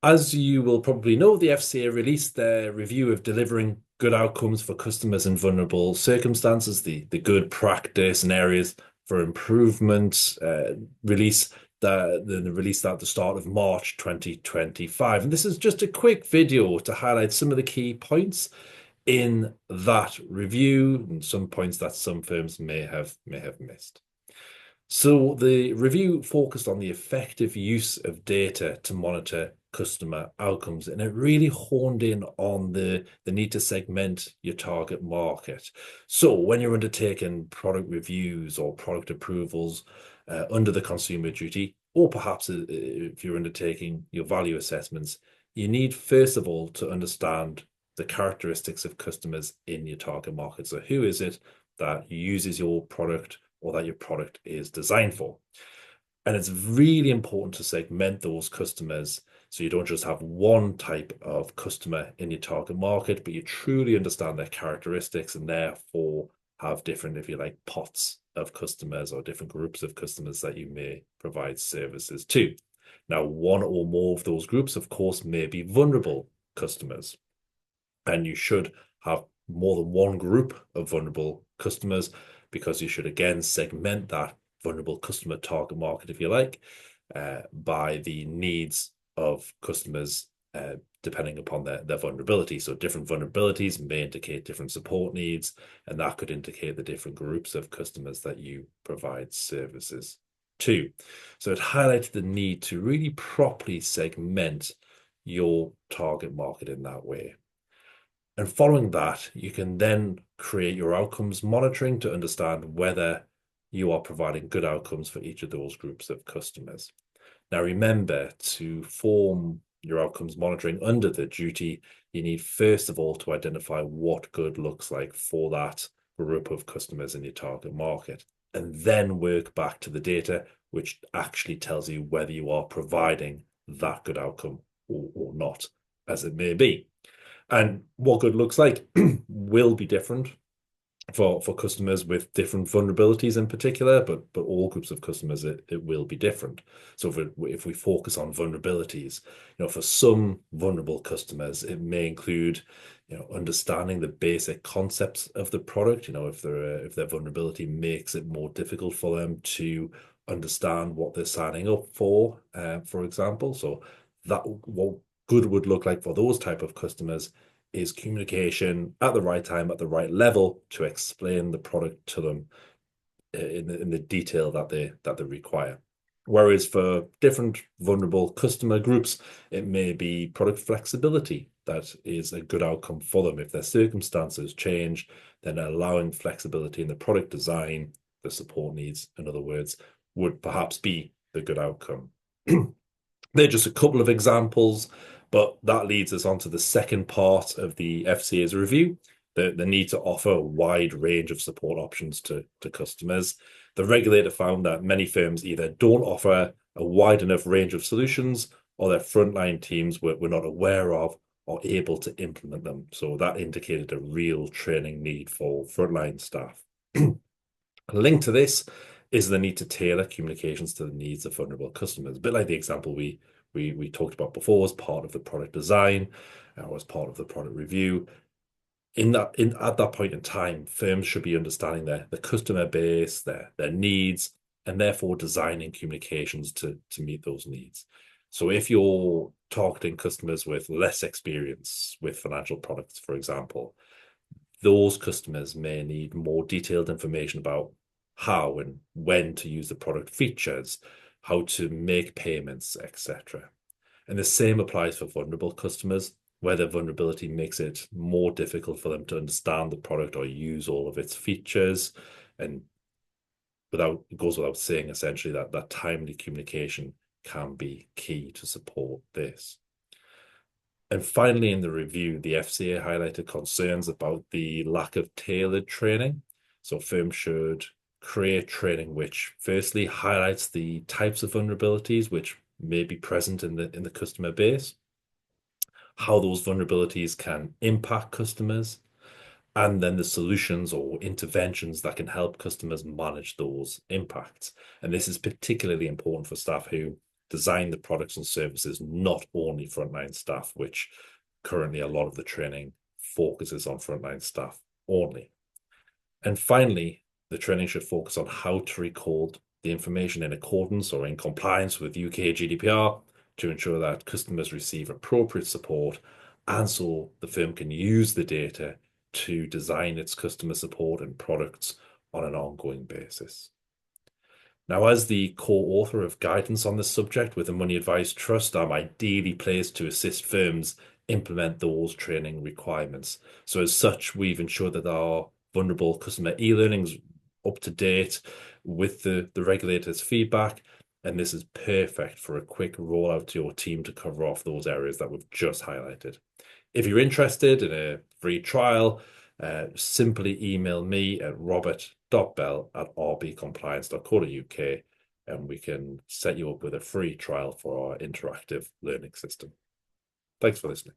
As you will probably know, the FCA released their review of delivering good outcomes for customers in vulnerable circumstances, the good practice and areas for improvement release the release at the start of March 2025. And this is just a quick video to highlight some of the key points in that review and some points that some firms may have missed. So the review focused on the effective use of data to monitor customer outcomes, and it really honed in on the need to segment your target market. So when you're undertaking product reviews or product approvals under the consumer duty, or perhaps if you're undertaking your value assessments, you need first of all to understand the characteristics of customers in your target market. So who is it that uses your product or that your product is designed for? And it's really important to segment those customers so you don't just have one type of customer in your target market, but you truly understand their characteristics and therefore have different, if you like, pots of customers or different groups of customers that you may provide services to. Now, one or more of those groups, of course, may be vulnerable customers, and you should have more than one group of vulnerable customers because you should again segment that vulnerable customer target market, if you like, by the needs of customers depending upon their vulnerability. So different vulnerabilities may indicate different support needs, and that could indicate the different groups of customers that you provide services to. So it highlighted the need to really properly segment your target market in that way. And following that, you can then create your outcomes monitoring to understand whether you are providing good outcomes for each of those groups of customers. Now, remember, to form your outcomes monitoring under the duty, you need first of all to identify what good looks like for that group of customers in your target market, and then work back to the data, which actually tells you whether you are providing that good outcome or not, as it may be. And what good looks like will be different for customers with different vulnerabilities in particular, but all groups of customers, it will be different. So if we focus on vulnerabilities, for some vulnerable customers, it may include, understanding the basic concepts of the product. If their vulnerability makes it more difficult for them to understand what they're signing up for example. So that what good would look like for those type of customers is communication at the right time, at the right level, to explain the product to them in the detail that they require. Whereas for different vulnerable customer groups, it may be product flexibility that is a good outcome for them. If their circumstances change, then allowing flexibility in the product design, the support needs, in other words, would perhaps be the good outcome. They're just a couple of examples, but that leads us on to the second part of the FCA's review, the need to offer a wide range of support options to customers. The regulator found that many firms either don't offer a wide enough range of solutions, or their frontline teams were not aware of or able to implement them. So that indicated a real training need for frontline staff. Linked to this is the need to tailor communications to the needs of vulnerable customers. A bit like the example we talked about before, as part of the product design or as part of the product review. At that point in time, firms should be understanding the customer base, their needs, and therefore designing communications to meet those needs. So if you're targeting customers with less experience with financial products, for example, those customers may need more detailed information about how and when to use the product features, how to make payments, etc. And the same applies for vulnerable customers, where their vulnerability makes it more difficult for them to understand the product or use all of its features. And it goes without saying, essentially, that timely communication can be key to support this. And finally, in the review, the FCA highlighted concerns about the lack of tailored training. So firms should create training which firstly highlights the types of vulnerabilities which may be present in the customer base, how those vulnerabilities can impact customers, and then the solutions or interventions that can help customers manage those impacts. And this is particularly important for staff who design the products and services, not only frontline staff, which currently a lot of the training focuses on frontline staff only. And finally, the training should focus on how to record the information in accordance or in compliance with UK GDPR to ensure that customers receive appropriate support, and so the firm can use the data to design its customer support and products on an ongoing basis. Now, as the co-author of guidance on this subject with the Money Advice Trust, I'm ideally placed to assist firms implement those training requirements. So as such, we've ensured that our vulnerable customer e-learning's up to date with the regulator's feedback, and this is perfect for a quick rollout to your team to cover off those areas that we've just highlighted. If you're interested in a free trial, simply email me at robert.bell@rbcompliance.co.uk and we can set you up with a free trial for our interactive learning system. Thanks for listening.